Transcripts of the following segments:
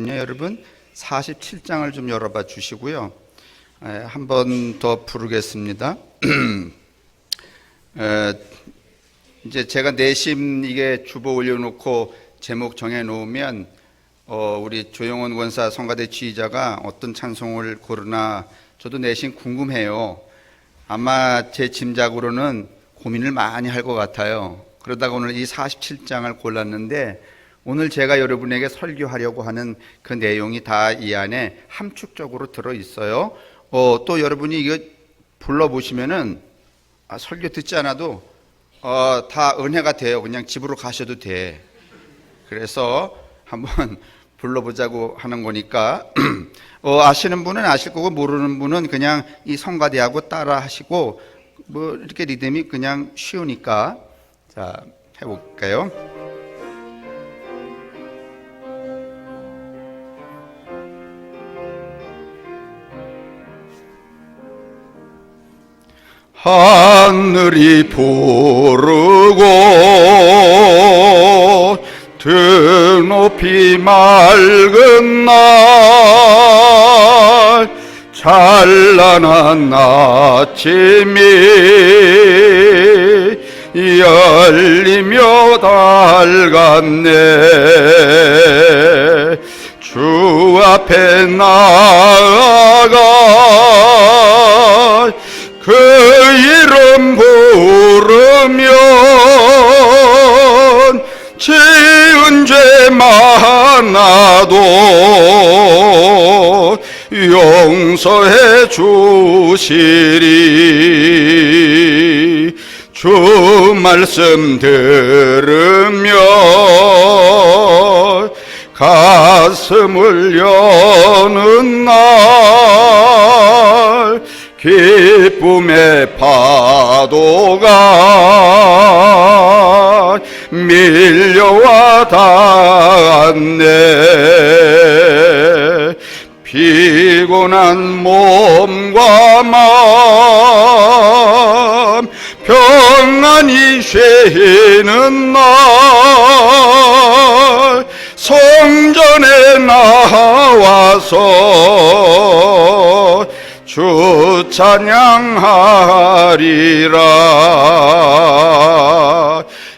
있거든요. 여러분 47장을 좀 열어봐 주시고요. 한 번 더 부르겠습니다. 이제 제가 내심 이게 주보 올려놓고 제목 정해놓으면 우리 조영원 권사 성가대 지휘자가 어떤 찬송을 고르나 저도 내심 궁금해요. 아마 제 짐작으로는 고민을 많이 할 것 같아요. 그러다가 오늘 이 47장을 골랐는데 오늘 제가 여러분에게 설교하려고 하는 그 내용이 다 이 안에 함축적으로 들어있어요. 또 여러분이 이거 불러보시면은 설교 듣지 않아도 다 은혜가 돼요. 그냥 집으로 가셔도 돼. 그래서 한번 불러보자고 하는 거니까 아시는 분은 아실 거고 모르는 분은 그냥 이 성가대하고 따라 하시고 뭐 이렇게 리듬이 그냥 쉬우니까 자 해볼까요? 하늘이 부르고 드높이 맑은 날 찬란한 아침이 열리며 밝았네. 주 앞에 나아가 그 이름 부르면 지은 죄 많아도 용서해 주시리. 주 말씀 들으며 가슴을 여는 날 기쁨의 파도가 밀려와 닿았네. 피곤한 몸과 마음 평안히 쉬는 날 성전에 나와서 주 찬양하리라.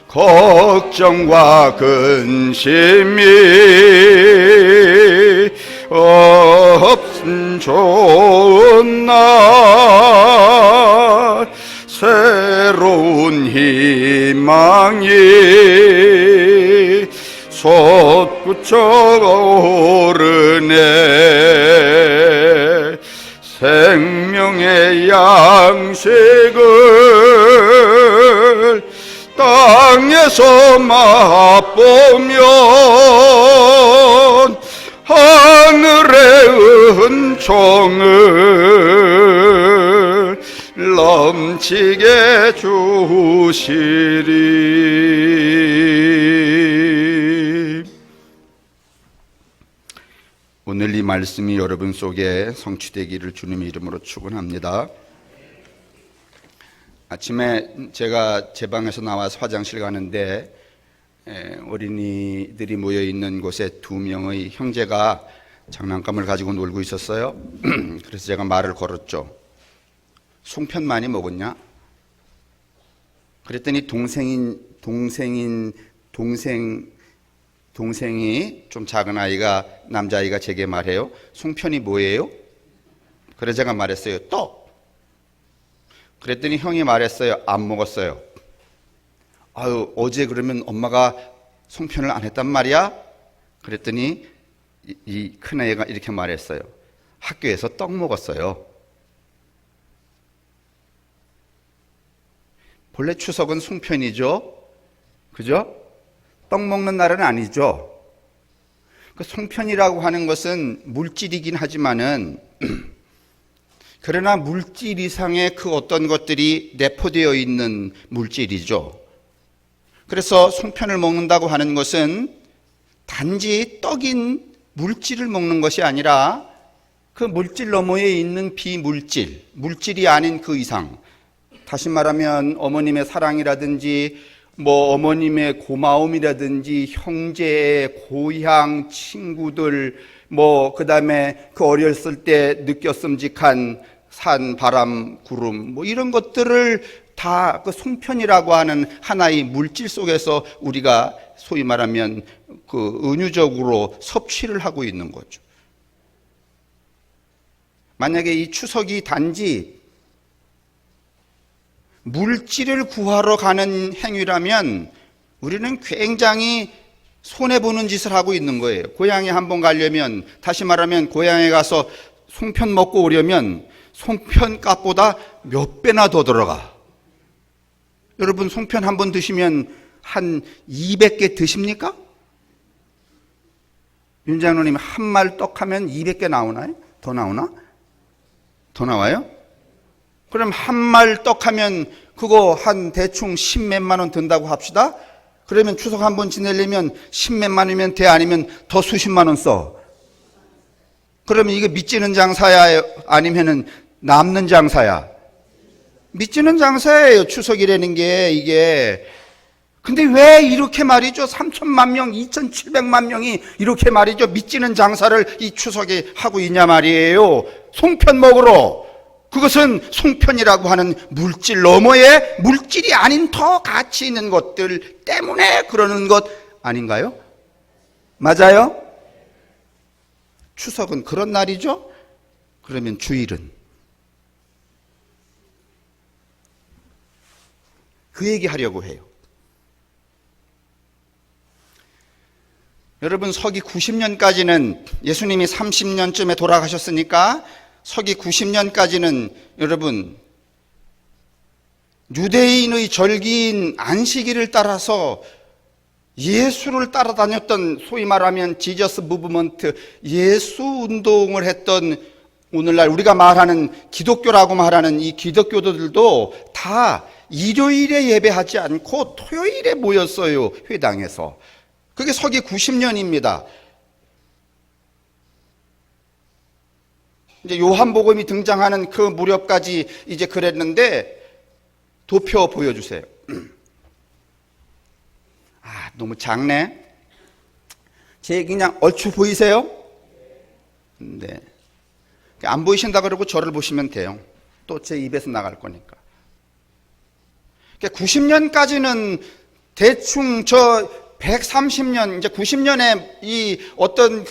걱정과 근심이 없은 좋은 날 새로운 희망이 솟구쳐 오르네. 생명의 양식을 땅에서 맛보면 하늘의 은총을 넘치게 주시리. 오늘 이 말씀이 여러분 속에 성취되기를 주님의 이름으로 축원합니다. 아침에 제가 제 방에서 나와서 화장실 가는데 어린이들이 모여있는 곳에 두 명의 형제가 장난감을 가지고 놀고 있었어요. 그래서 제가 말을 걸었죠. 송편 많이 먹었냐? 그랬더니 동생이 좀 작은 아이가, 남자아이가 제게 말해요. 송편이 뭐예요? 그래서 제가 말했어요. 떡. 그랬더니 형이 말했어요. 안 먹었어요. 아유, 어제 그러면 엄마가 송편을 안 했단 말이야? 그랬더니 이 큰애가 이렇게 말했어요. 학교에서 떡 먹었어요. 본래 추석은 송편이죠? 그죠? 떡 먹는 날은 아니죠. 그 송편이라고 하는 것은 물질이긴 하지만은 그러나 물질 이상의 그 어떤 것들이 내포되어 있는 물질이죠. 그래서 송편을 먹는다고 하는 것은 단지 떡인 물질을 먹는 것이 아니라 그 물질 너머에 있는 비물질, 물질이 아닌 그 이상, 다시 말하면 어머님의 사랑이라든지 뭐 어머님의 고마움이라든지 형제의 고향 친구들 뭐 그다음에 그 어렸을 때 느꼈음직한 산 바람 구름 뭐 이런 것들을 다 그 송편이라고 하는 하나의 물질 속에서 우리가 소위 말하면 그 은유적으로 섭취를 하고 있는 거죠. 만약에 이 추석이 단지 물질을 구하러 가는 행위라면 우리는 굉장히 손해보는 짓을 하고 있는 거예요. 고향에 한번 가려면, 다시 말하면 고향에 가서 송편 먹고 오려면 송편 값보다 몇 배나 더 들어가. 여러분 송편 한 번 드시면 한 200개 드십니까? 윤 장로님 한 말 떡 하면 200개 나오나요? 더 나오나? 더 나와요? 그럼 한 말 떡 하면 그거 한 대충 10몇만 원 든다고 합시다. 그러면 추석 한 번 지내려면 10몇만 원이면 돼? 아니면 더 수십만 원 써? 그러면 이거 미치는 장사야? 아니면은 남는 장사야? 미치는 장사예요. 추석이라는 게 이게. 근데 왜 이렇게 말이죠? 3천만 명, 2,700만 명이 이렇게 말이죠. 미치는 장사를 이 추석에 하고 있냐 말이에요. 송편 먹으러. 그것은 송편이라고 하는 물질 너머에 물질이 아닌 더 가치 있는 것들 때문에 그러는 것 아닌가요? 맞아요? 추석은 그런 날이죠? 그러면 주일은? 그 얘기 하려고 해요. 여러분 서기 90년까지는 예수님이 30년쯤에 돌아가셨으니까 서기 90년까지는 여러분 유대인의 절기인 안식일을 따라서 예수를 따라다녔던 소위 말하면 지저스 무브먼트 예수 운동을 했던 오늘날 우리가 말하는 기독교라고 말하는 이 기독교들도 다 일요일에 예배하지 않고 토요일에 모였어요. 회당에서. 그게 서기 90년입니다. 이제 요한복음이 등장하는 그 무렵까지 이제 그랬는데 도표 보여주세요. 아, 너무 작네. 제 그냥 얼추 보이세요? 네. 안 보이신다 그러고 저를 보시면 돼요. 또 제 입에서 나갈 거니까. 90년까지는 대충 저 130년, 이제 90년에 이 어떤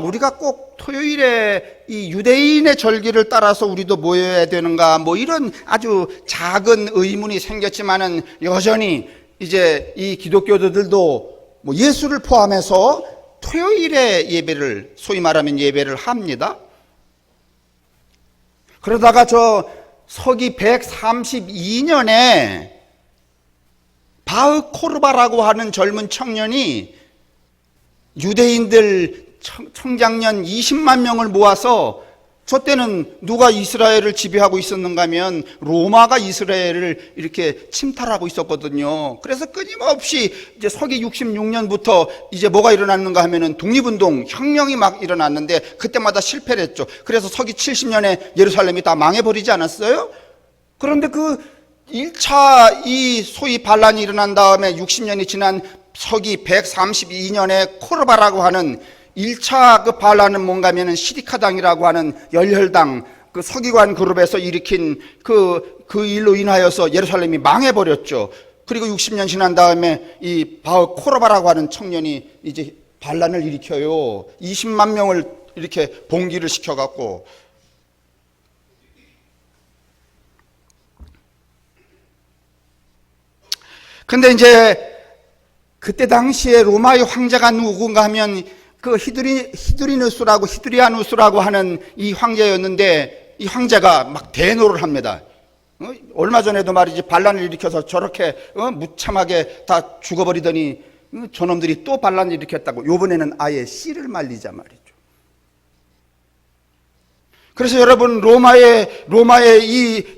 우리가 꼭 토요일에 이 유대인의 절기를 따라서 우리도 모여야 되는가, 뭐 이런 아주 작은 의문이 생겼지만은 여전히 이제 이 기독교들도 뭐 예수를 포함해서 토요일에 예배를, 소위 말하면 예배를 합니다. 그러다가 저 서기 132년에 바흐코르바라고 하는 젊은 청년이 유대인들 청장년 20만 명을 모아서, 저 때는 누가 이스라엘을 지배하고 있었는가 하면 로마가 이스라엘을 이렇게 침탈하고 있었거든요. 그래서 끊임없이 이제 서기 66년부터 이제 뭐가 일어났는가 하면은 독립운동, 혁명이 막 일어났는데 그때마다 실패를 했죠. 그래서 서기 70년에 예루살렘이 다 망해버리지 않았어요? 그런데 그 1차 이 소위 반란이 일어난 다음에 60년이 지난 서기 132년에 코르바라고 하는 1차 그 반란은 뭔가 하면은 시리카당이라고 하는 열혈당 그 서기관 그룹에서 일으킨 그 일로 인하여서 예루살렘이 망해버렸죠. 그리고 60년 지난 다음에 이 코르바라고 하는 청년이 이제 반란을 일으켜요. 20만 명을 이렇게 봉기를 시켜갖고. 근데 이제 그때 당시에 로마의 황제가 누군가 하면 그 히드리아누스라고 하는 이 황제였는데, 이 황제가 막 대노를 합니다. 얼마 전에도 말이지 반란을 일으켜서 저렇게 무참하게 다 죽어버리더니 저놈들이 또 반란을 일으켰다고 요번에는 아예 씨를 말리자 말이죠. 그래서 여러분 로마의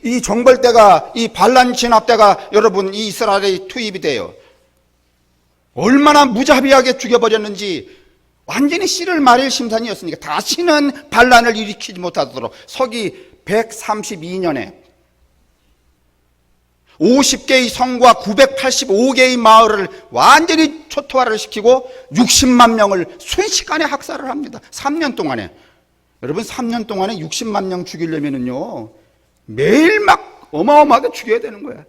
이 정벌대가, 이 반란 진압대가 여러분 이 이스라엘에 투입이 돼요. 얼마나 무자비하게 죽여버렸는지. 완전히 씨를 말릴 심산이었으니까 다시는 반란을 일으키지 못하도록 서기 132년에 50개의 성과 985개의 마을을 완전히 초토화를 시키고 60만 명을 순식간에 학살을 합니다. 3년 동안에. 여러분 3년 동안에 60만 명 죽이려면은요 매일 막 어마어마하게 죽여야 되는 거야.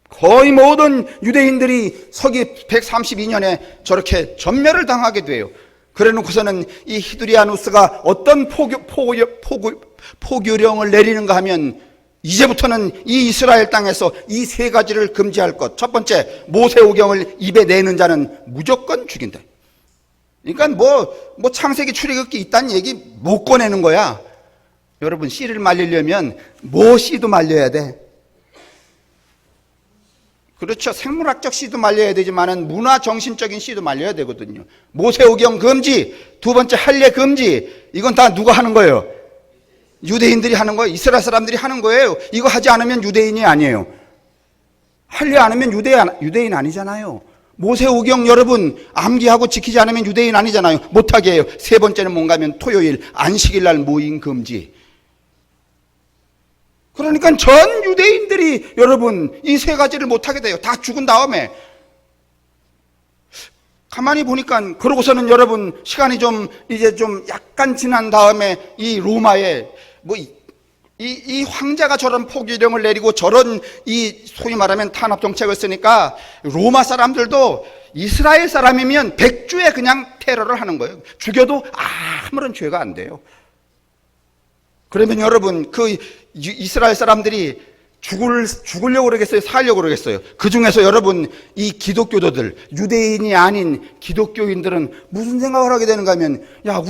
거의 모든 유대인들이 서기 132년에 저렇게 전멸을 당하게 돼요. 그래 놓고서는 이 히드리아누스가 어떤 포교령을 내리는가 하면 이제부터는 이 이스라엘 땅에서 이 세 가지를 금지할 것. 첫 번째, 모세오경을 입에 내는 자는 무조건 죽인다. 그러니까 뭐 창세기 출애굽기 있다는 얘기 못 꺼내는 거야. 여러분 씨를 말리려면 씨도 말려야 돼. 그렇죠. 생물학적 씨도 말려야 되지만은 문화 정신적인 씨도 말려야 되거든요. 모세오경 금지, 두 번째 할례 금지. 이건 다 누가 하는 거예요? 유대인들이 하는 거예요. 이스라엘 사람들이 하는 거예요. 이거 하지 않으면 유대인이 아니에요. 할례 안 하면 유대인 아니잖아요. 모세오경 여러분 암기하고 지키지 않으면 유대인 아니잖아요. 못하게 해요. 세 번째는 뭔가 하면 토요일 안식일 날 모임 금지. 그러니까 전 유대인들이 여러분 이 세 가지를 못하게 돼요. 다 죽은 다음에. 가만히 보니까 그러고서는 여러분 시간이 이제 좀 약간 지난 다음에 이 로마에 이 황제가 저런 포기령을 내리고 저런 이 소위 말하면 탄압 정책을 쓰니까 로마 사람들도 이스라엘 사람이면 100주에 그냥 테러를 하는 거예요. 죽여도 아무런 죄가 안 돼요. 그러면 여러분 그 이스라엘 사람들이 죽으려고 그러겠어요? 살려고 그러겠어요? 그 중에서 여러분 이 기독교도들, 유대인이 아닌 기독교인들은 무슨 생각을 하게 되는가 하면 야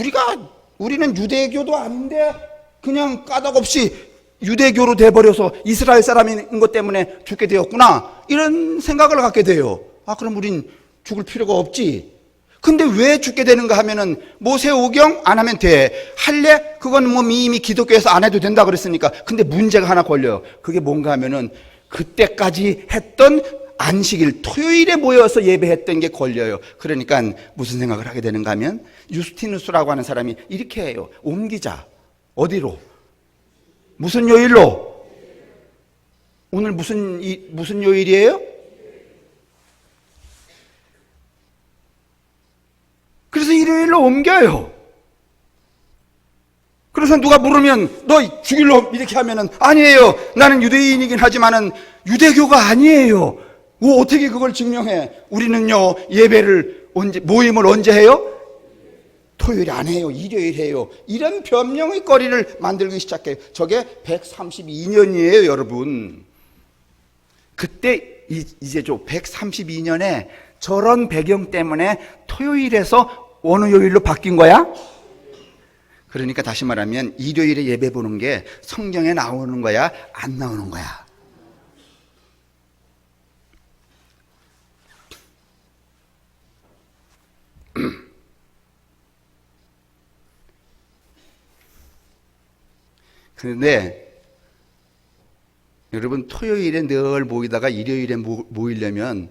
우리는 유대교도 아닌데 그냥 까닭없이 유대교로 돼버려서 이스라엘 사람인 것 때문에 죽게 되었구나 이런 생각을 갖게 돼요. 그럼 우린 죽을 필요가 없지. 근데 왜 죽게 되는가 하면은 모세오경 안 하면 돼. 할례 그건 이미 기독교에서 안 해도 된다 그랬으니까. 근데 문제가 하나 걸려요. 그게 뭔가 하면은 그때까지 했던 안식일 토요일에 모여서 예배했던 게 걸려요. 그러니까 무슨 생각을 하게 되는가 하면 유스티누스라고 하는 사람이 이렇게 해요. 옮기자. 어디로? 무슨 요일로? 오늘 무슨 요일이에요? 그래서 일요일로 옮겨요. 그래서 누가 물으면 너 주일로 이렇게 하면은 아니에요. 나는 유대인이긴 하지만은 유대교가 아니에요. 어떻게 그걸 증명해? 우리는요 예배를 모임을 언제 해요? 토요일 안 해요. 일요일 해요. 이런 변명의 거리를 만들기 시작해요. 저게 132년이에요, 여러분. 그때 이제 132년에 저런 배경 때문에 토요일에서 어느 요일로 바뀐 거야? 그러니까 다시 말하면 일요일에 예배 보는 게 성경에 나오는 거야? 안 나오는 거야? 그런데 여러분 토요일에 늘 모이다가 일요일에 모이려면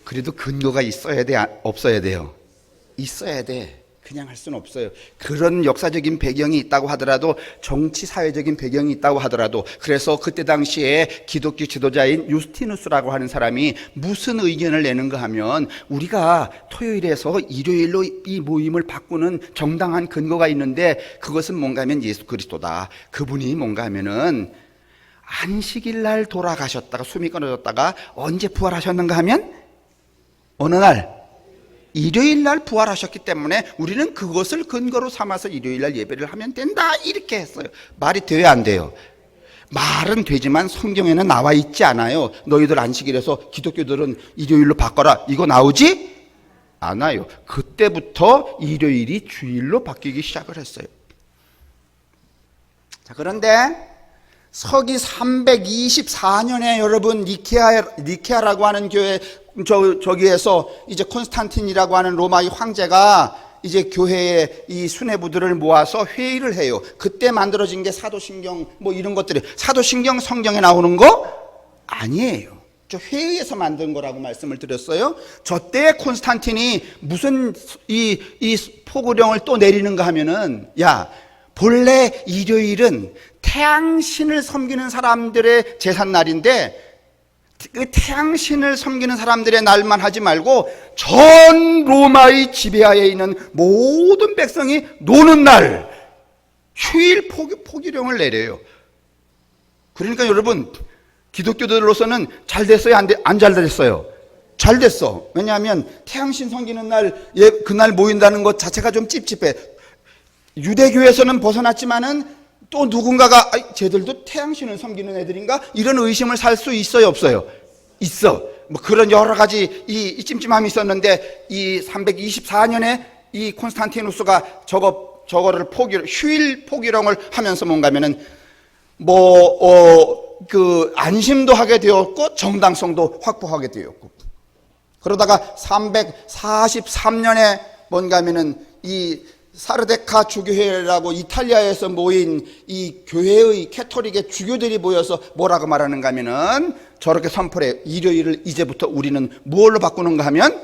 그래도 근거가 있어야 돼? 없어야 돼요? 있어야 돼. 그냥 할 수는 없어요. 그런 역사적인 배경이 있다고 하더라도 정치 사회적인 배경이 있다고 하더라도 그래서 그때 당시에 기독교 지도자인 유스티누스라고 하는 사람이 무슨 의견을 내는가 하면 우리가 토요일에서 일요일로 이 모임을 바꾸는 정당한 근거가 있는데 그것은 뭔가 하면 예수 그리스도다. 그분이 뭔가 하면은 안식일 날 돌아가셨다가 숨이 끊어졌다가 언제 부활하셨는가 하면 어느 날 일요일 날 부활하셨기 때문에 우리는 그것을 근거로 삼아서 일요일 날 예배를 하면 된다 이렇게 했어요. 말이 돼요 안 돼요? 말은 되지만 성경에는 나와 있지 않아요. 너희들 안식일에서 기독교들은 일요일로 바꿔라 이거 나오지 않아요. 그때부터 일요일이 주일로 바뀌기 시작을 했어요. 자, 그런데 서기 324년에 여러분 니케아라고 하는 교회 저기에서 이제 콘스탄틴이라고 하는 로마의 황제가 이제 교회에 이 수뇌부들을 모아서 회의를 해요. 그때 만들어진 게 사도신경 이런 것들이 사도신경 성경에 나오는 거 아니에요. 저 회의에서 만든 거라고 말씀을 드렸어요. 저 때 콘스탄틴이 무슨 이 포고령을 또 내리는가 하면은 야 본래 일요일은 태양신을 섬기는 사람들의 제삿날인데 그 태양신을 섬기는 사람들의 날만 하지 말고 전 로마의 지배하에 있는 모든 백성이 노는 날 휴일 포기령을 내려요. 그러니까 여러분, 기독교들로서는 잘 됐어요? 안 잘 됐어요? 잘 됐어. 왜냐하면 태양신 섬기는 날, 그날 모인다는 것 자체가 좀 찝찝해. 유대교에서는 벗어났지만은 또 누군가가 쟤들도 태양신을 섬기는 애들인가? 이런 의심을 살 수 있어요, 없어요? 있어. 뭐 그런 여러 가지 이 찜찜함이 있었는데 이 324년에 이 콘스탄티누스가 저거를 휴일 포기령을 하면서 뭔가 하면은 안심도 하게 되었고 정당성도 확보하게 되었고, 그러다가 343년에 뭔가 하면은 이 사르데카 주교회라고 이탈리아에서 모인 이 교회의 캐토릭의 주교들이 모여서 뭐라고 말하는가 하면은 저렇게 선포해. 일요일을 이제부터 우리는 무엇로 바꾸는가 하면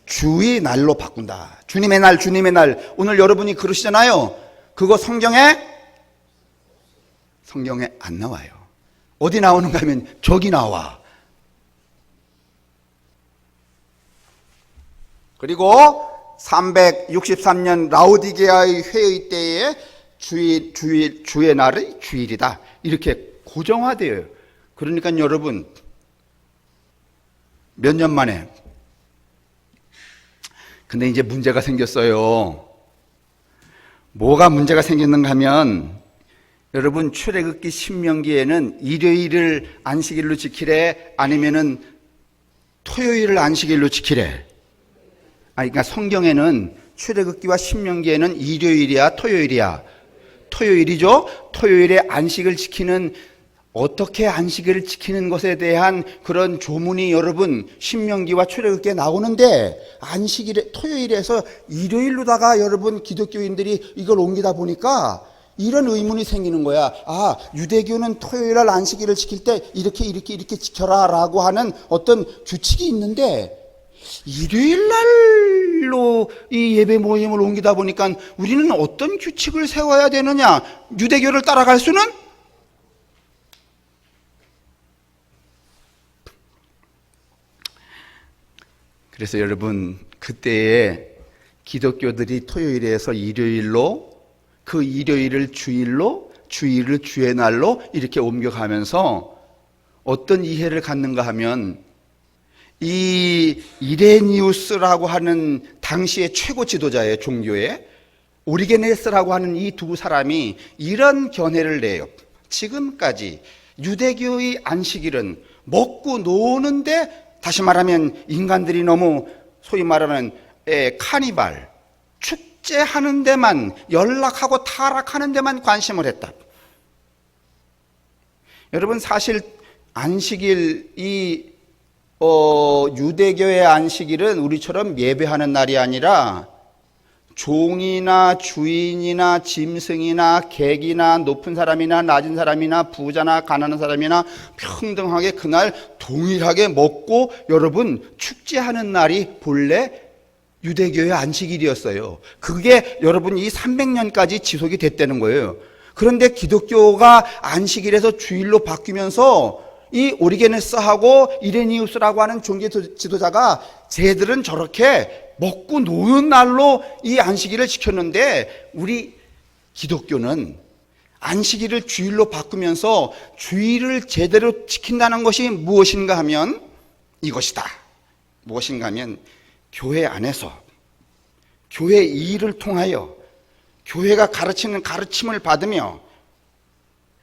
주의 날로 바꾼다. 주님의 날, 주님의 날. 오늘 여러분이 그러시잖아요. 그거 성경에 안 나와요. 어디 나오는가 하면 저기 나와. 그리고 363년 라오디게아의 회의 때에 주의 날의 주일이다. 이렇게 고정화되어요. 그러니까 여러분, 몇 년 만에. 근데 이제 문제가 생겼어요. 뭐가 문제가 생겼는가 하면, 여러분, 출애굽기 신명기에는 일요일을 안식일로 지키래, 아니면은 토요일을 안식일로 지키래. 그러니까 성경에는 출애굽기와 신명기에는 일요일이야, 토요일이야? 토요일이죠. 토요일에 안식을 지키는, 어떻게 안식일을 지키는 것에 대한 그런 조문이 여러분 신명기와 출애굽기에 나오는데, 토요일에서 일요일로다가 여러분 기독교인들이 이걸 옮기다 보니까 이런 의문이 생기는 거야. 유대교는 토요일날 안식일을 지킬 때 이렇게 지켜라 라고 하는 어떤 규칙이 있는데, 일요일날로 이 예배 모임을 옮기다 보니까 우리는 어떤 규칙을 세워야 되느냐? 유대교를 따라갈 수는? 그래서 여러분, 그때에 기독교들이 토요일에서 일요일로, 그 일요일을 주일로, 주일을 주의 날로 이렇게 옮겨가면서 어떤 이해를 갖는가 하면, 이 이레니우스라고 하는 당시의 최고 지도자의 종교의 오리게네스라고 하는 이 두 사람이 이런 견해를 내요. 지금까지 유대교의 안식일은 먹고 노는데, 다시 말하면 인간들이 너무 소위 말하는 카니발, 축제하는 데만, 연락하고 타락하는 데만 관심을 했다. 여러분, 사실 안식일, 유대교의 안식일은 우리처럼 예배하는 날이 아니라 종이나 주인이나 짐승이나 객이나 높은 사람이나 낮은 사람이나 부자나 가난한 사람이나 평등하게 그날 동일하게 먹고 여러분 축제하는 날이 본래 유대교의 안식일이었어요. 그게 여러분 이 300년까지 지속이 됐다는 거예요. 그런데 기독교가 안식일에서 주일로 바뀌면서 이 오리게네스하고 이레니우스라고 하는 종교 지도자가 쟤들은 저렇게 먹고 노는 날로 이 안식일을 지켰는데, 우리 기독교는 안식일을 주일로 바꾸면서 주일을 제대로 지킨다는 것이 무엇인가 하면 이것이다. 무엇인가 하면 교회 안에서, 교회 일을 통하여 교회가 가르치는 가르침을 받으며,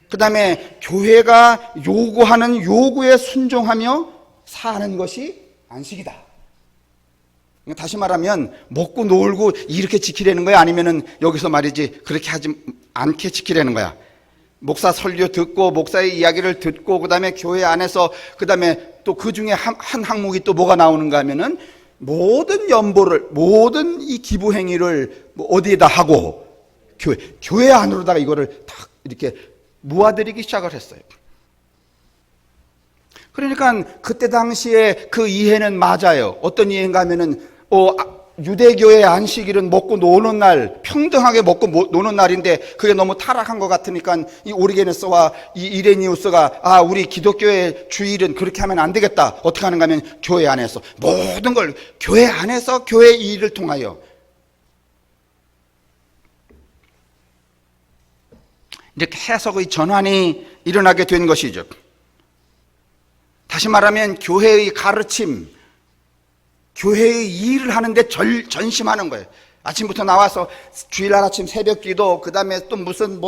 그 다음에 교회가 요구하는 요구에 순종하며 사는 것이 안식이다. 다시 말하면 먹고 놀고 이렇게 지키려는 거야? 아니면은 여기서 말이지 그렇게 하지 않게 지키려는 거야? 목사 설교 듣고 목사의 이야기를 듣고 그 다음에 교회 안에서 그 다음에 또 그 중에 한 항목이 또 뭐가 나오는가 하면은 모든 연보를, 모든 이 기부 행위를 어디에다 하고 교회 안으로다가 이거를 딱 이렇게 모아들이기 시작을 했어요. 그러니까 그때 당시에 그 이해는 맞아요. 어떤 이해인가 하면은 유대교의 안식일은 먹고 노는 날, 평등하게 먹고 노는 날인데 그게 너무 타락한 것 같으니까 이 오리게네스와 이 이레니우스가 우리 기독교의 주일은 그렇게 하면 안 되겠다. 어떻게 하는가 하면 교회 안에서 모든 걸 교회 안에서 교회 일을 통하여 이렇게 해석의 전환이 일어나게 된 것이죠. 다시 말하면 교회의 가르침, 교회의 일을 하는데 전심하는 거예요. 아침부터 나와서 주일날 아침 새벽 기도, 그 다음에 또 무슨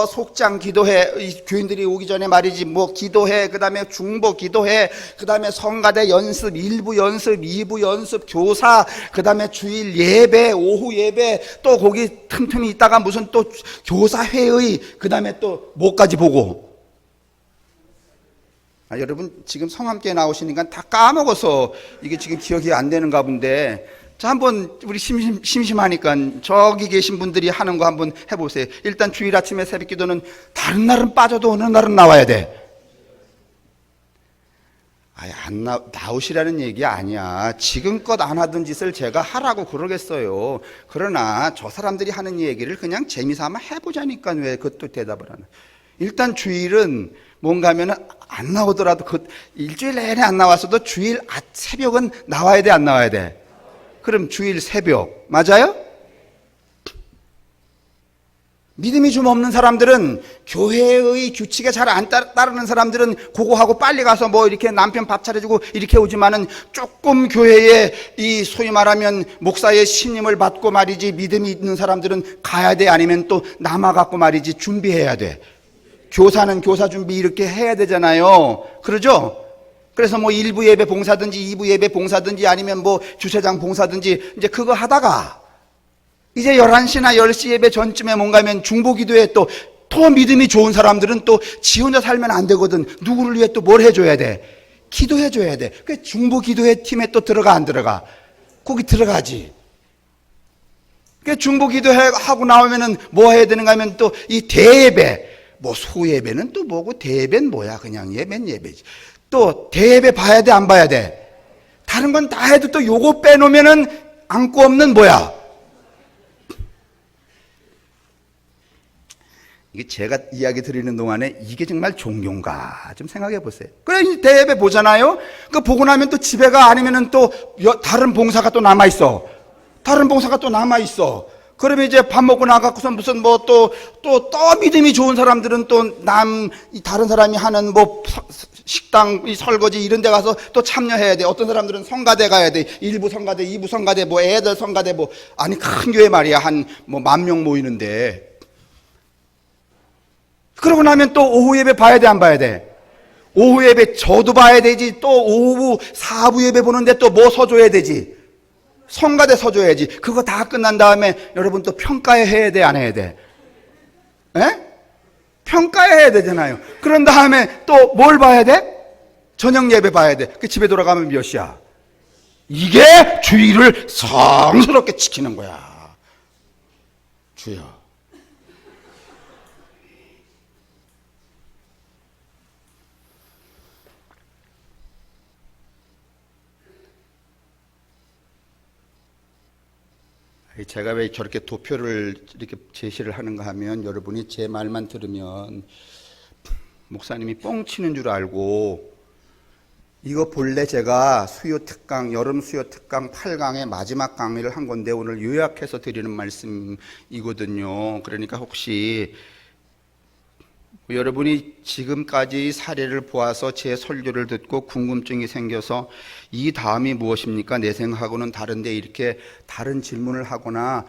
속장 기도회, 이 교인들이 오기 전에 말이지, 기도회, 그 다음에 중보 기도회, 그 다음에 성가대 연습, 1부 연습, 2부 연습, 교사, 그 다음에 주일 예배, 오후 예배, 또 거기 틈틈이 있다가 무슨 또 교사회의, 그 다음에 또 뭐까지 보고. 여러분 지금 성함께 나오시니까 다 까먹어서 이게 지금 기억이 안 되는가 본데, 자, 한번 우리 심심하니까 저기 계신 분들이 하는 거 한번 해보세요. 일단 주일 아침에 새벽 기도는 다른 날은 빠져도 어느 날은 나와야 돼. 안 나오시라는 얘기 아니야. 지금껏 안 하던 짓을 제가 하라고 그러겠어요. 그러나 저 사람들이 하는 얘기를 그냥 재미삼아 해보자니까 왜 그것도 대답을 하나. 일단 주일은 뭔가 하면은 안 나오더라도 일주일 내내 안 나왔어도 주일 새벽은 나와야 돼, 안 나와야 돼? 그럼 주일 새벽 맞아요? 믿음이 좀 없는 사람들은, 교회의 규칙에 잘 안 따르는 사람들은 그거 하고 빨리 가서 이렇게 남편 밥 차려주고 이렇게 오지만은, 조금 교회에 이 소위 말하면 목사의 신임을 받고 말이지 믿음이 있는 사람들은 가야 돼, 아니면 또 남아갖고 말이지 준비해야 돼. 교사는 교사 준비 이렇게 해야 되잖아요. 그러죠? 그래서 1부 예배 봉사든지 2부 예배 봉사든지 아니면 주차장 봉사든지 이제 그거 하다가 이제 11시나 10시 예배 전쯤에 뭔가 하면 중보기도에 또 믿음이 좋은 사람들은 또 지 혼자 살면 안 되거든. 누구를 위해 또 뭘 해줘야 돼? 기도해줘야 돼. 그 중보기도회 팀에 또 들어가, 안 들어가? 거기 들어가지. 그 중보기도회 하고 나오면은 뭐 해야 되는가 하면 또 이 대예배, 소예배는 또 뭐고, 대예배는 뭐야? 그냥 예배는 예배지. 또 대예배 봐야 돼, 안 봐야 돼? 다른 건 다 해도 또 요거 빼놓으면은 안고 없는 뭐야? 이게 제가 이야기 드리는 동안에 이게 정말 종교인가 좀 생각해 보세요. 그래, 대예배 보잖아요. 그 보고 나면 또 집에 가, 아니면은 또 다른 봉사가 또 남아 있어. 다른 봉사가 또 남아 있어. 그러면 이제 밥 먹고 나가고서 무슨 또 믿음이 좋은 사람들은 또 다른 사람이 하는 식당 설거지 이런 데 가서 또 참여해야 돼. 어떤 사람들은 성가대 가야 돼. 1부 성가대, 2부 성가대, 애들 성가대, 아니 큰 교회 말이야. 한 10,000명 모이는데. 그러고 나면 또 오후 예배 봐야 돼, 안 봐야 돼? 오후 예배 저도 봐야 되지. 또 오후 4부 예배 보는데 또 서줘야 되지. 성가대 서줘야지. 그거 다 끝난 다음에 여러분 또 평가해야 돼, 안 해야 돼? 에? 평가해야 되잖아요. 그런 다음에 또 뭘 봐야 돼? 저녁 예배 봐야 돼. 그 집에 돌아가면 몇 시야? 이게 주의를 성스럽게 지키는 거야. 주여. 제가 왜 저렇게 도표를 이렇게 제시를 하는가 하면, 여러분이 제 말만 들으면 목사님이 뻥치는 줄 알고, 이거 본래 제가 수요 특강, 여름 수요 특강 8강의 마지막 강의를 한 건데 오늘 요약해서 드리는 말씀이거든요. 그러니까 혹시 여러분이 지금까지 사례를 보아서 제 설교를 듣고 궁금증이 생겨서 이 다음이 무엇입니까? 내 생각하고는 다른데, 이렇게 다른 질문을 하거나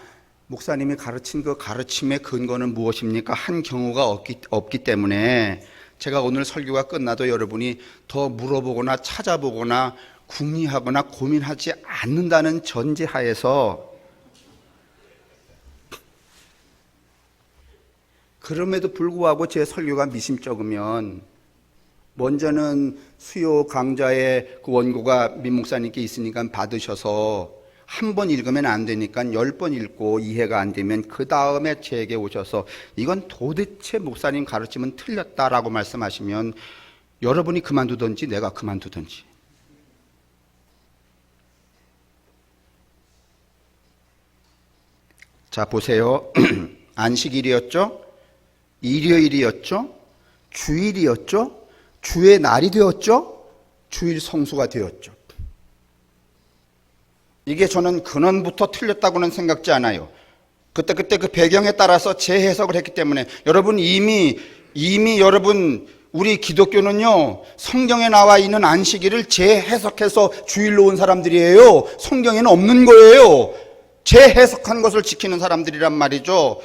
목사님이 가르친 그 가르침의 근거는 무엇입니까? 한 경우가 없기 때문에 제가 오늘 설교가 끝나도 여러분이 더 물어보거나 찾아보거나 궁리하거나 고민하지 않는다는 전제하에서, 그럼에도 불구하고 제 설교가 미심쩍으면 먼저는 수요 강좌의 그 원고가 민 목사님께 있으니까 받으셔서 한 번 읽으면 안 되니까 10번 읽고 이해가 안 되면 그 다음에 제게 오셔서 이건 도대체 목사님 가르침은 틀렸다라고 말씀하시면 여러분이 그만두든지 내가 그만두든지. 자, 보세요. 안식일이었죠? 일요일이었죠? 주일이었죠? 주의 날이 되었죠? 주일 성수가 되었죠. 이게 저는 근원부터 틀렸다고는 생각지 않아요. 그때 그 배경에 따라서 재해석을 했기 때문에 여러분 이미 여러분 우리 기독교는요 성경에 나와 있는 안식일을 재해석해서 주일로 온 사람들이에요. 성경에는 없는 거예요. 재해석한 것을 지키는 사람들이란 말이죠.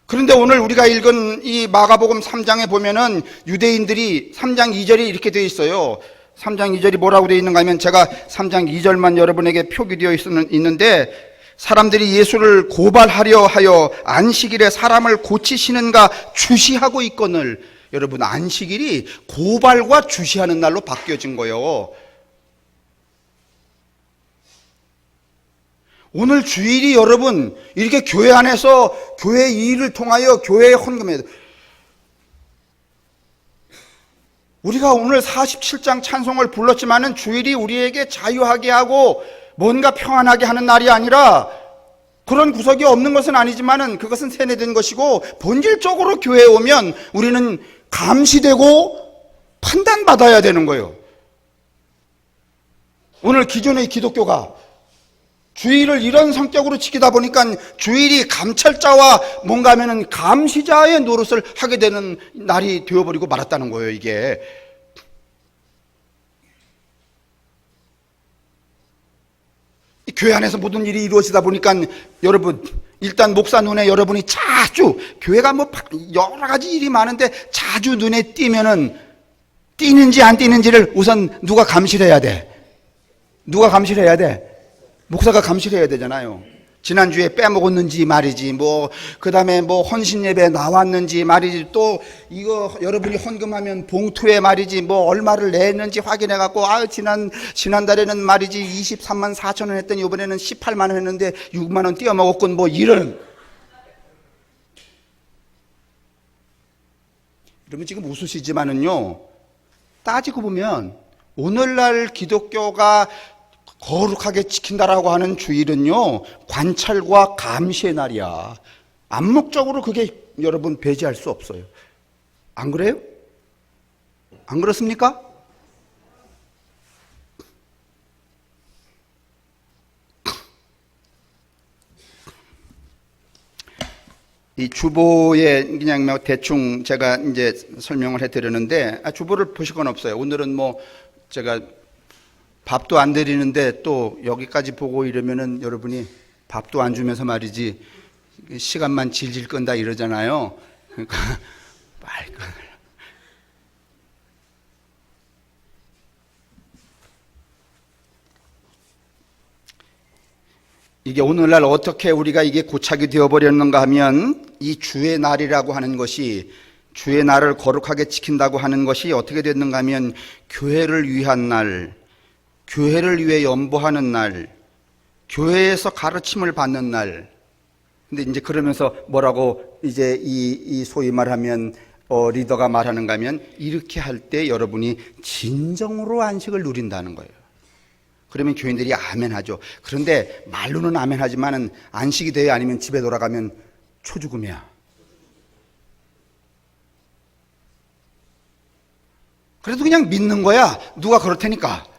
그런데 오늘 우리가 읽은 이 마가복음 3장에 보면은 유대인들이 3장 2절이 이렇게 되어 있어요. 3장 2절이 뭐라고 되어 있는가 하면 제가 3장 2절만 여러분에게 표기되어 있는데 사람들이 예수를 고발하려 하여 안식일에 사람을 고치시는가 주시하고 있거늘. 여러분 안식일이 고발과 주시하는 날로 바뀌어진 거예요. 오늘 주일이 여러분 이렇게 교회 안에서 교회 일을 통하여 교회에 헌금해야 돼. 우리가 오늘 47장 찬송을 불렀지만은 주일이 우리에게 자유하게 하고 뭔가 평안하게 하는 날이 아니라 그런 구석이 없는 것은 아니지만은 그것은 세뇌된 것이고 본질적으로 교회에 오면 우리는 감시되고 판단받아야 되는 거예요. 오늘 기존의 기독교가 주일을 이런 성격으로 지키다 보니까 주일이 감찰자와 뭔가 하면은 감시자의 노릇을 하게 되는 날이 되어버리고 말았다는 거예요, 이게. 교회 안에서 모든 일이 이루어지다 보니까 여러분, 일단 목사 눈에 여러분이 자주, 교회가 뭐 여러 가지 일이 많은데 자주 눈에 띄면은 띄는지 안 띄는지를 우선 누가 감시를 해야 돼? 누가 감시를 해야 돼? 목사가 감시를 해야 되잖아요. 지난주에 빼먹었는지 말이지, 그 다음에 헌신 예배 나왔는지 말이지, 또 이거 여러분이 헌금하면 봉투에 말이지, 얼마를 냈는지 확인해갖고, 지난달에는 말이지, 23만 4천 원 했더니 이번에는 18만 원 했는데 6만 원 띄어먹었군, 이런. 여러분 지금 웃으시지만은요, 따지고 보면, 오늘날 기독교가 거룩하게 지킨다라고 하는 주일은요 관찰과 감시의 날이야. 암묵적으로 그게 여러분 배제할 수 없어요. 안 그래요? 안 그렇습니까? 이 주보에 그냥 대충 제가 이제 설명을 해드리는데 주보를 보실 건 없어요. 오늘은 제가 밥도 안 드리는데 또 여기까지 보고 이러면은 여러분이 밥도 안 주면서 말이지 시간만 질질 끈다 이러잖아요. 그러니까 빨리 끊으라. 이게 오늘날 어떻게 우리가 이게 고착이 되어버렸는가 하면 이 주의 날이라고 하는 것이 주의 날을 거룩하게 지킨다고 하는 것이 어떻게 됐는가 하면 교회를 위한 날, 교회를 위해 연보하는 날, 교회에서 가르침을 받는 날. 근데 이제 그러면서 뭐라고 이제 이 소위 말하면 리더가 말하는가 하면 이렇게 할 때 여러분이 진정으로 안식을 누린다는 거예요. 그러면 교인들이 아멘 하죠. 그런데 말로는 아멘 하지만은 안식이 돼야 아니면 집에 돌아가면 초죽음이야. 그래도 그냥 믿는 거야. 누가 그럴 테니까.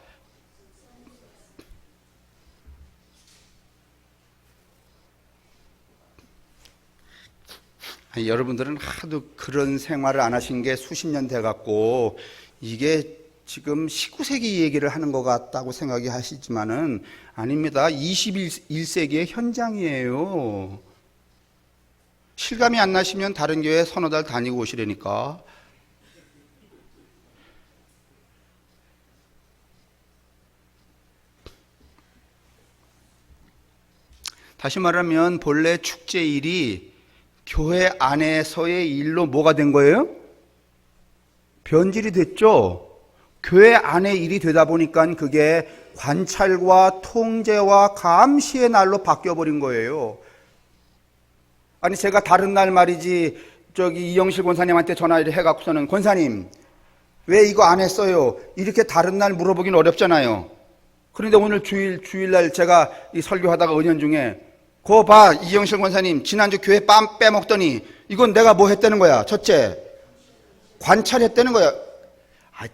여러분들은 하도 그런 생활을 안 하신 게 수십 년 돼갖고 이게 지금 19세기 얘기를 하는 것 같다고 생각이 하시지만은 아닙니다. 21세기의 현장이에요. 실감이 안 나시면 다른 교회 서너 달 다니고 오시라니까. 다시 말하면 본래 축제일이 교회 안에서의 일로 뭐가 된 거예요? 변질이 됐죠. 교회 안의 일이 되다 보니까 그게 관찰과 통제와 감시의 날로 바뀌어버린 거예요. 아니 제가 다른 날 말이지 이영실 권사님한테 전화를 해갖고서는 권사님 왜 이거 안 했어요? 이렇게 다른 날 물어보긴 어렵잖아요. 그런데 오늘 주일날 제가 이 설교하다가 은연중에 그거 봐, 이영실 권사님. 지난주 교회 빰 빼먹더니 이건 내가 뭐 했다는 거야? 첫째, 관찰했다는 거야.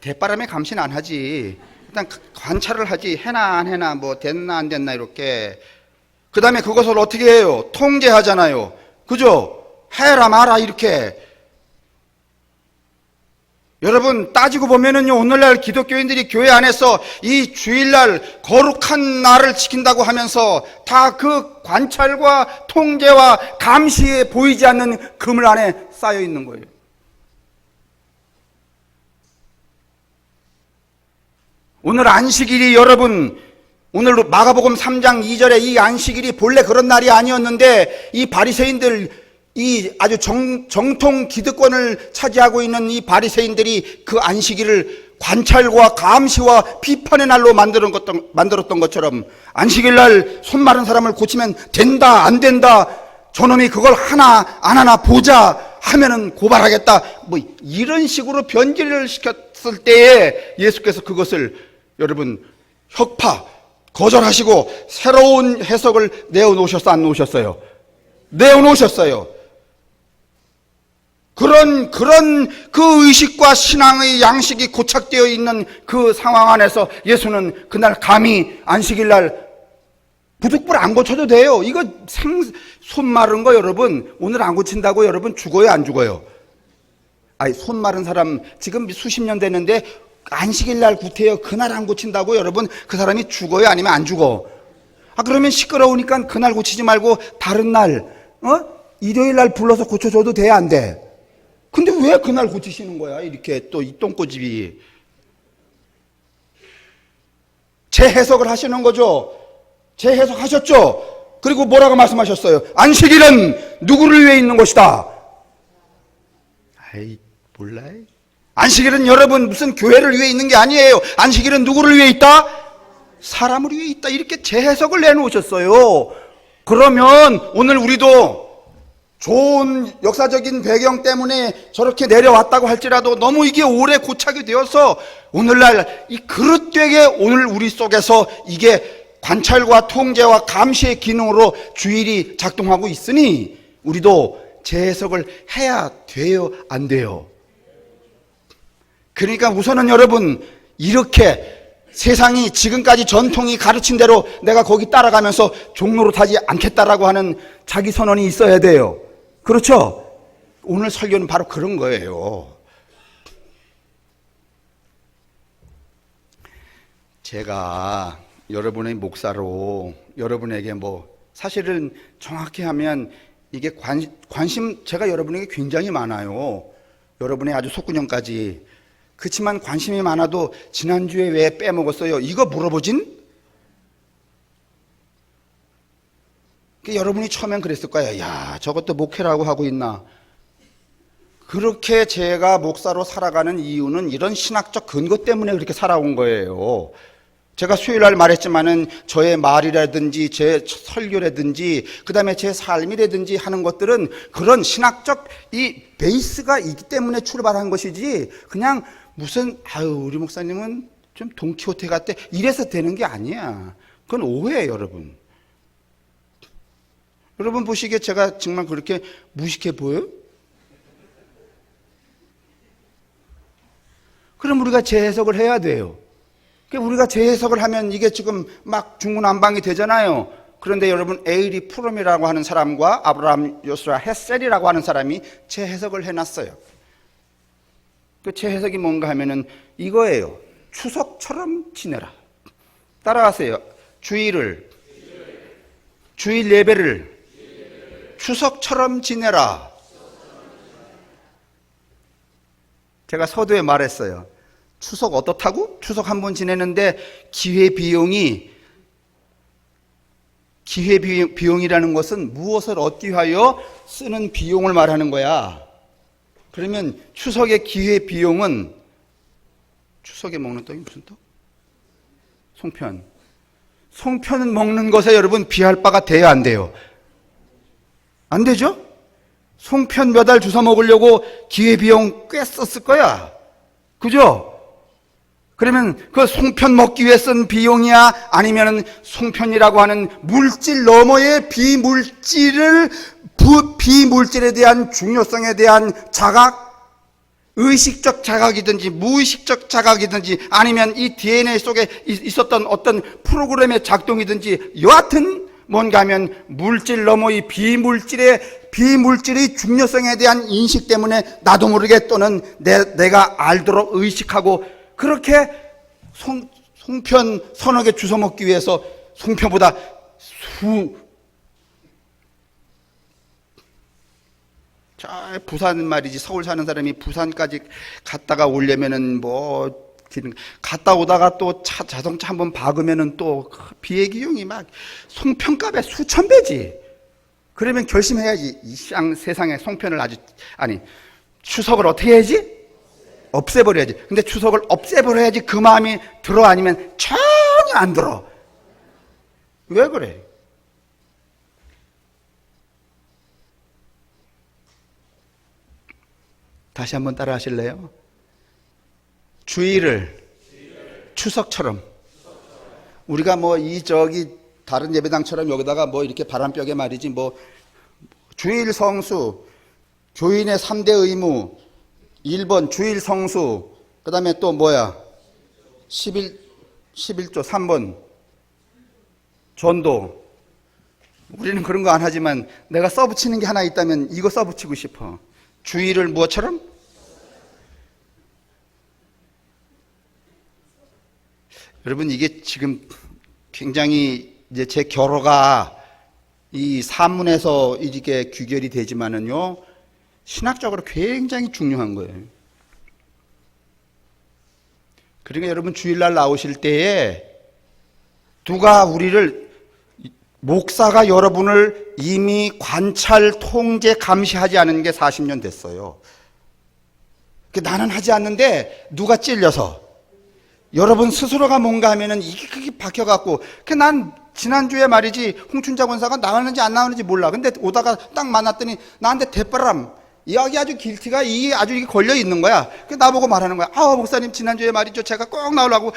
대바람에 감시는 안 하지. 일단 관찰을 하지. 해나 안 해나, 뭐 됐나 안 됐나 이렇게. 그 다음에 그것을 어떻게 해요? 통제하잖아요. 그죠? 해라 마라 이렇게. 여러분 따지고 보면은요, 오늘날 기독교인들이 교회 안에서 이 주일날 거룩한 날을 지킨다고 하면서 다 그 관찰과 통제와 감시에 보이지 않는 그물 안에 쌓여 있는 거예요. 오늘 안식일이 여러분, 오늘 마가복음 3장 2절에 이 안식일이 본래 그런 날이 아니었는데 이 바리새인들, 이 아주 정통 기득권을 차지하고 있는 이 바리새인들이 그 안식일을 관찰과 감시와 비판의 날로 만들었던 것처럼 안식일 날 손 마른 사람을 고치면 된다 안 된다, 저놈이 그걸 하나 안 하나 보자 하면은 고발하겠다, 뭐 이런 식으로 변질을 시켰을 때에 예수께서 그것을 여러분 혁파 거절하시고 새로운 해석을 내어놓으셨어 안 놓으셨어요? 내어놓으셨어요. 그런 그 의식과 신앙의 양식이 고착되어 있는 그 상황 안에서 예수는 그날 감히 안식일 날 부득불 안 고쳐도 돼요. 이거 손 마른 거 여러분, 오늘 안 고친다고 여러분 죽어요 안 죽어요? 손 마른 사람 지금 수십 년 됐는데 안식일 날 구태여 그날 안 고친다고 여러분 그 사람이 죽어요 아니면 안 죽어? 그러면 시끄러우니까 그날 고치지 말고 다른 날, 일요일 날 불러서 고쳐줘도 돼 안 돼? 근데 왜 그날 고치시는 거야? 이렇게 또 이 똥꼬집이. 재해석을 하시는 거죠. 재해석하셨죠. 그리고 뭐라고 말씀하셨어요? 안식일은 누구를 위해 있는 것이다. 몰라요. 안식일은 여러분 무슨 교회를 위해 있는 게 아니에요. 안식일은 누구를 위해 있다? 사람을 위해 있다. 이렇게 재해석을 내놓으셨어요. 그러면 오늘 우리도 좋은 역사적인 배경 때문에 저렇게 내려왔다고 할지라도 너무 이게 오래 고착이 되어서 오늘날 이 그릇되게 오늘 우리 속에서 이게 관찰과 통제와 감시의 기능으로 주일이 작동하고 있으니 우리도 재해석을 해야 돼요 안 돼요? 그러니까 우선은 여러분 이렇게 세상이 지금까지 전통이 가르친 대로 내가 거기 따라가면서 종로로 타지 않겠다라고 하는 자기 선언이 있어야 돼요. 그렇죠? 오늘 설교는 바로 그런 거예요. 제가 여러분의 목사로 여러분에게 사실은 정확히 하면 이게 관심 제가 여러분에게 굉장히 많아요. 여러분의 아주 속구녕까지. 그렇지만 관심이 많아도 지난주에 왜 빼먹었어요? 이거 물어보진? 여러분이 처음엔 그랬을 거예요. 야, 저것도 목회라고 하고 있나? 그렇게 제가 목사로 살아가는 이유는 이런 신학적 근거 때문에 그렇게 살아온 거예요. 제가 수요일 날 말했지만은 저의 말이라든지 제 설교라든지 그다음에 제 삶이라든지 하는 것들은 그런 신학적 이 베이스가 있기 때문에 출발한 것이지 그냥 무슨 우리 목사님은 좀 돈키호테 같대 이래서 되는 게 아니야. 그건 오해예요, 여러분. 여러분 보시기에 제가 정말 그렇게 무식해 보여요? 그럼 우리가 재해석을 해야 돼요. 우리가 재해석을 하면 이게 지금 막 중구난방이 되잖아요. 그런데 여러분 에이리 프롬이라고 하는 사람과 아브라함 요스라 헷셀이라고 하는 사람이 재해석을 해놨어요. 그 재해석이 뭔가 하면은 이거예요. 추석처럼 지내라. 따라하세요. 주일 예배를 추석처럼 지내라. 제가 서두에 말했어요. 추석 어떻다고? 추석 한 번 지내는데 기회비용이라는 것은 무엇을 얻기 위하여 쓰는 비용을 말하는 거야. 그러면 추석의 기회비용은 추석에 먹는 떡이 무슨 떡? 송편. 송편은 먹는 것에 여러분 비할 바가 돼야 안 돼요? 안 되죠? 송편 몇 알 주워 먹으려고 기회비용 꽤 썼을 거야. 그죠? 그러면 그 송편 먹기 위해 쓴 비용이야? 아니면은 송편이라고 하는 물질 너머의 비물질에 대한 중요성에 대한 자각? 의식적 자각이든지 무의식적 자각이든지 아니면 이 DNA 속에 있었던 어떤 프로그램의 작동이든지 여하튼 뭔가 하면 물질 너머의 비물질의 중요성에 대한 인식 때문에 나도 모르게 또는 내가 알도록 의식하고 그렇게 송편 서너 개 주워 먹기 위해서 송편보다 부산 말이지 서울 사는 사람이 부산까지 갔다가 오려면은 갔다 오다가 또 자동차 한번 박으면은 또 비행기용이 막 송편값에 수천 배지. 그러면 결심해야지. 이 세상에 송편을 추석을 어떻게 해야지? 없애버려야지. 근데 추석을 없애버려야지 그 마음이 들어? 아니면 전혀 안 들어? 왜 그래? 다시 한번 따라 하실래요? 주일을 추석처럼 우리가 다른 예배당처럼 여기다가 이렇게 바람벽에 말이지 주일 성수, 교인의 3대 의무, 1번 주일 성수, 그 다음에 또 11조 3번 전도. 우리는 그런 거 안 하지만 내가 써붙이는 게 하나 있다면 이거 써붙이고 싶어. 주일을 무엇처럼? 여러분, 이게 지금 굉장히 이제 제 결어가 이 산문에서 이게 귀결이 되지만은요, 신학적으로 굉장히 중요한 거예요. 그러니까 여러분 주일날 나오실 때에 누가 목사가 여러분을 이미 관찰, 통제, 감시하지 않은 게 40년 됐어요. 나는 하지 않는데 누가 찔려서 여러분 스스로가 뭔가 하면은 이게 그게 박혀갖고 난 지난주에 말이지 홍춘자 권사가 나왔는지 안 나왔는지 몰라. 근데 오다가 딱 만났더니 나한테 대바람 여기 아주 길티가 이게 걸려 있는 거야. 나보고 말하는 거야. 목사님 지난주에 말이죠 제가 꼭 나오려고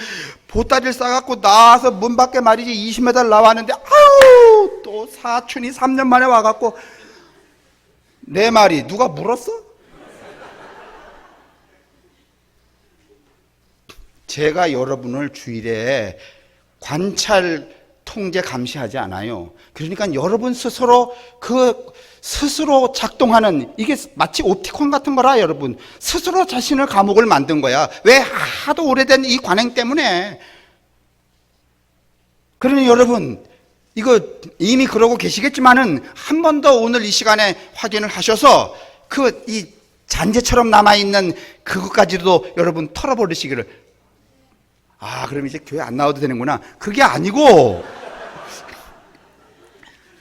보따리를 싸갖고 나와서 문 밖에 말이지 20m 나왔는데 또 사춘이 3년 만에 와갖고 내 말이 누가 물었어? 제가 여러분을 주일에 관찰, 통제, 감시하지 않아요. 그러니까 여러분 스스로 스스로 작동하는 이게 마치 옵티콘 같은 거라 여러분. 스스로 자신을 감옥을 만든 거야. 왜? 하도 오래된 이 관행 때문에. 그러니 여러분 이거 이미 그러고 계시겠지만은 한 번 더 오늘 이 시간에 확인을 하셔서 이 잔재처럼 남아있는 그것까지도 여러분 털어버리시기를. 그럼 이제 교회 안 나와도 되는구나. 그게 아니고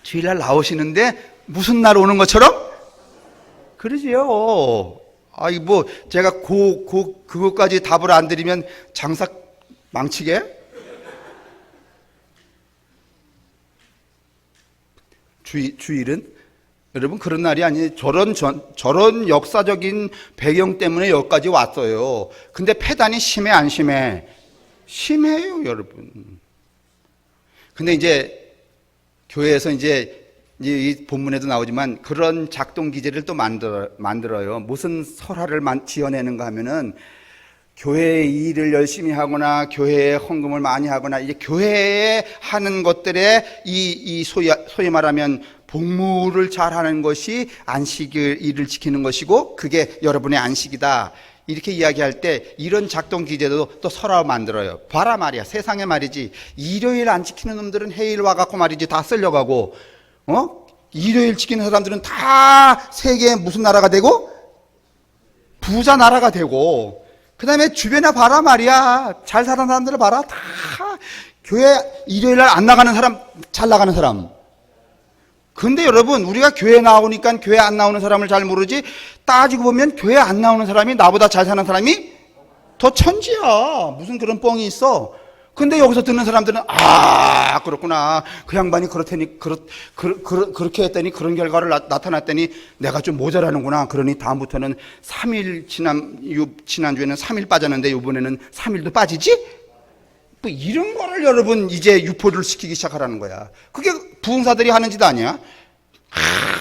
주일날 나오시는데 무슨 날 오는 것처럼? 그러지요. 제가 그것까지 답을 안 드리면 장사 망치게? 주일은 여러분 그런 날이 아니에요. 저런 역사적인 배경 때문에 여기까지 왔어요. 근데 폐단이 심해 안 심해? 심해요, 여러분. 근데 이제 교회에서 이 본문에도 나오지만 그런 작동 기제를 또 만들어요. 무슨 설화를 지어내는가 하면은 교회의 일을 열심히 하거나 교회에 헌금을 많이 하거나 이제 교회에 하는 것들에 소위 말하면 복무를 잘하는 것이 안식일을 지키는 것이고 그게 여러분의 안식이다. 이렇게 이야기할 때 이런 작동 기제도 또 설화 만들어요. 봐라 말이야. 세상에 말이지 일요일 안 지키는 놈들은 해일 와갖고 말이지 다 쓸려가고 일요일 지키는 사람들은 다 세계의 무슨 나라가 되고 부자 나라가 되고 그 다음에 주변에 봐라 말이야. 잘 사는 사람들을 봐라. 다 교회 일요일 날 안 나가는 사람 잘 나가는 사람. 근데 여러분 우리가 교회 나오니까 교회 안 나오는 사람을 잘 모르지 따지고 보면 교회 안 나오는 사람이 나보다 잘 사는 사람이 더 천지야. 무슨 그런 뻥이 있어. 근데 여기서 듣는 사람들은 아 그렇구나, 그 양반이 그렇다니 그렇게 했더니 그런 결과를 나타났더니 내가 좀 모자라는구나. 그러니 다음부터는 3일 지난주에는 3일 빠졌는데 이번에는 3일도 빠지지? 뭐 이런 거를 여러분 이제 유포를 시키기 시작하라는 거야. 그게 부흥사들이 하는 짓 아니야?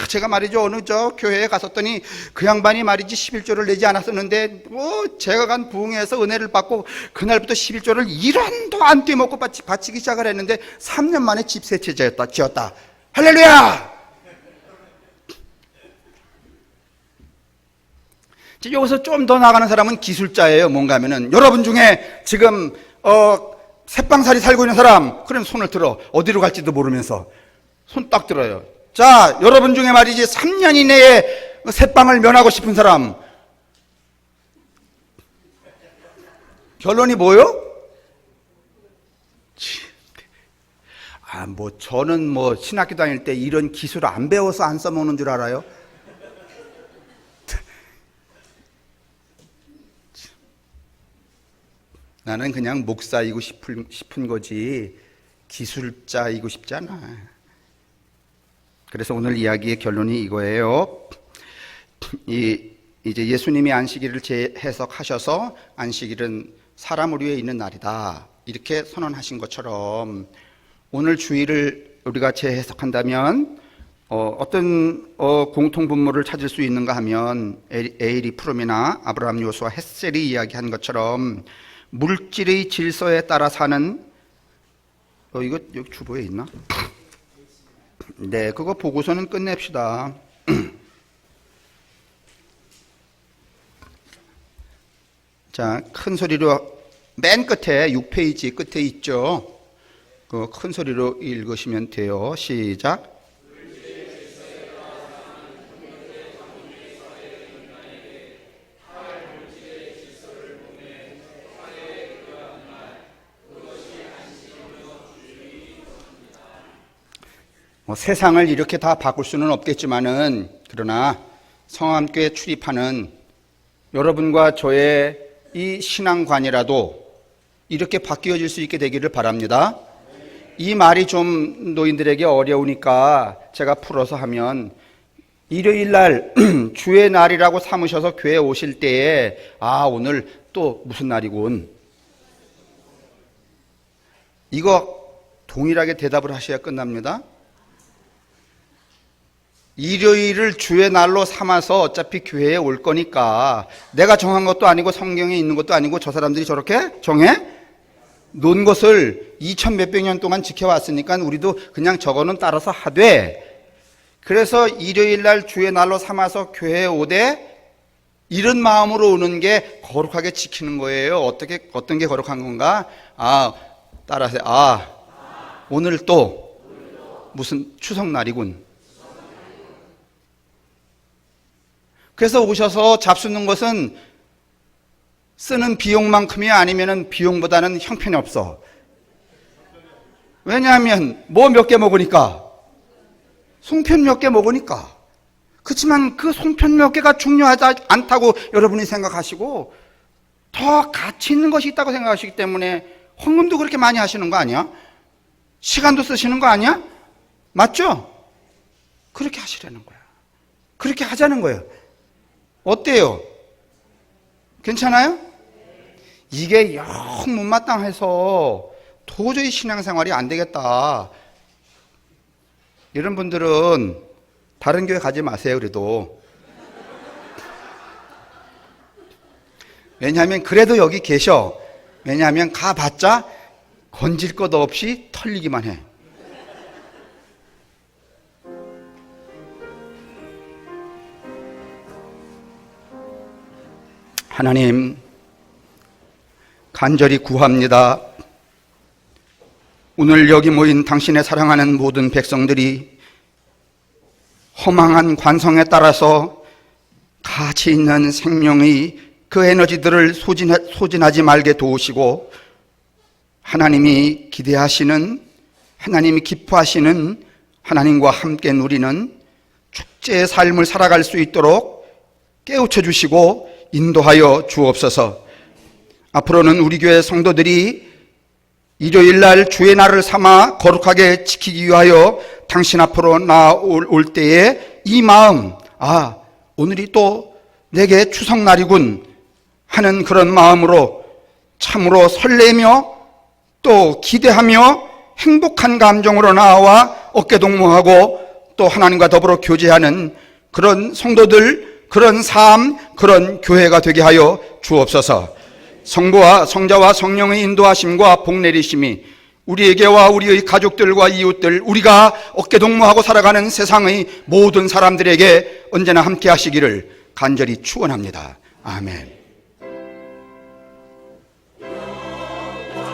제가 말이죠, 어느 교회에 갔었더니 그 양반이 말이지 11조를 내지 않았었는데 제가 간 부흥회에서 은혜를 받고 그날부터 11조를 1원도 안 떼먹고 바치기 시작을 했는데 3년 만에 집 세 채 지었다. 할렐루야! 여기서 좀 더 나가는 사람은 기술자예요. 뭔가 하면은 여러분 중에 지금 새빵살이 살고 있는 사람, 그럼 손을 들어. 어디로 갈지도 모르면서 손 딱 들어요. 자, 여러분 중에 말이지 3년 이내에 새빵을 면하고 싶은 사람, 결론이 뭐요? 저는 신학교 다닐 때 이런 기술 안 배워서 안 써먹는 줄 알아요? 나는 그냥 목사이고 싶은 거지 기술자이고 싶지 않아. 그래서 오늘 이야기의 결론이 이거예요. 이제 예수님이 안식일을 재해석하셔서 안식일은 사람을 위해 있는 날이다, 이렇게 선언하신 것처럼 오늘 주일을 우리가 재해석한다면 어떤 공통분모를 찾을 수 있는가 하면 에일이 푸름이나 아브라함 요수와 헷셀이 이야기한 것처럼 물질의 질서에 따라 사는 이거 여기 주보에 있나? 네, 그거 보고서는 끝냅시다. 자, 큰 소리로 맨 끝에 6페이지 끝에 있죠. 그 큰 소리로 읽으시면 돼요. 시작. 세상을 이렇게 다 바꿀 수는 없겠지만은, 그러나 성함교회 출입하는 여러분과 저의 이 신앙관이라도 이렇게 바뀌어질 수 있게 되기를 바랍니다. 이 말이 좀 노인들에게 어려우니까 제가 풀어서 하면, 일요일 날 주의 날이라고 삼으셔서 교회에 오실 때에 오늘 또 무슨 날이군, 이거 동일하게 대답을 하셔야 끝납니다. 일요일을 주의 날로 삼아서 어차피 교회에 올 거니까 내가 정한 것도 아니고 성경에 있는 것도 아니고 저 사람들이 저렇게 정해 놓은 것을 2000몇백 년 동안 지켜왔으니까 우리도 그냥 저거는 따라서 하되, 그래서 일요일 날 주의 날로 삼아서 교회에 오되 이런 마음으로 오는 게 거룩하게 지키는 거예요. 어떤 게 거룩한 건가? 따라서 오늘 또 무슨 추석날이군. 그래서 오셔서 잡수는 것은 쓰는 비용만큼이 아니면은 비용보다는 형편이 없어. 왜냐하면 몇 개 먹으니까, 송편 몇 개 먹으니까. 그렇지만 그 송편 몇 개가 중요하지 않다고 여러분이 생각하시고 더 가치 있는 것이 있다고 생각하시기 때문에 헌금도 그렇게 많이 하시는 거 아니야? 시간도 쓰시는 거 아니야? 맞죠? 그렇게 하시라는 거야. 그렇게 하자는 거예요. 어때요? 괜찮아요? 이게 영 못마땅해서 도저히 신앙생활이 안 되겠다, 이런 분들은 다른 교회 가지 마세요. 그래도 왜냐하면 그래도 여기 계셔. 왜냐하면 가봤자 건질 것 없이 털리기만 해. 하나님, 간절히 구합니다. 오늘 여기 모인 당신의 사랑하는 모든 백성들이 허망한 관성에 따라서 가치 있는 생명의 그 에너지들을 소진하지 말게 도우시고, 하나님이 기대하시는, 하나님이 기뻐하시는 하나님과 함께 누리는 축제의 삶을 살아갈 수 있도록 깨우쳐 주시고 인도하여 주옵소서. 앞으로는 우리 교회 성도들이 일요일 날 주의 날을 삼아 거룩하게 지키기 위하여 당신 앞으로 나올 때에 이 마음, 오늘이 또 내게 추석날이군 하는 그런 마음으로 참으로 설레며 또 기대하며 행복한 감정으로 나와 어깨동무하고 또 하나님과 더불어 교제하는 그런 성도들, 그런 삶, 그런 교회가 되게 하여 주옵소서. 성부와 성자와 성령의 인도하심과 복내리심이 우리에게와 우리의 가족들과 이웃들, 우리가 어깨동무하고 살아가는 세상의 모든 사람들에게 언제나 함께 하시기를 간절히 축원합니다. 아멘.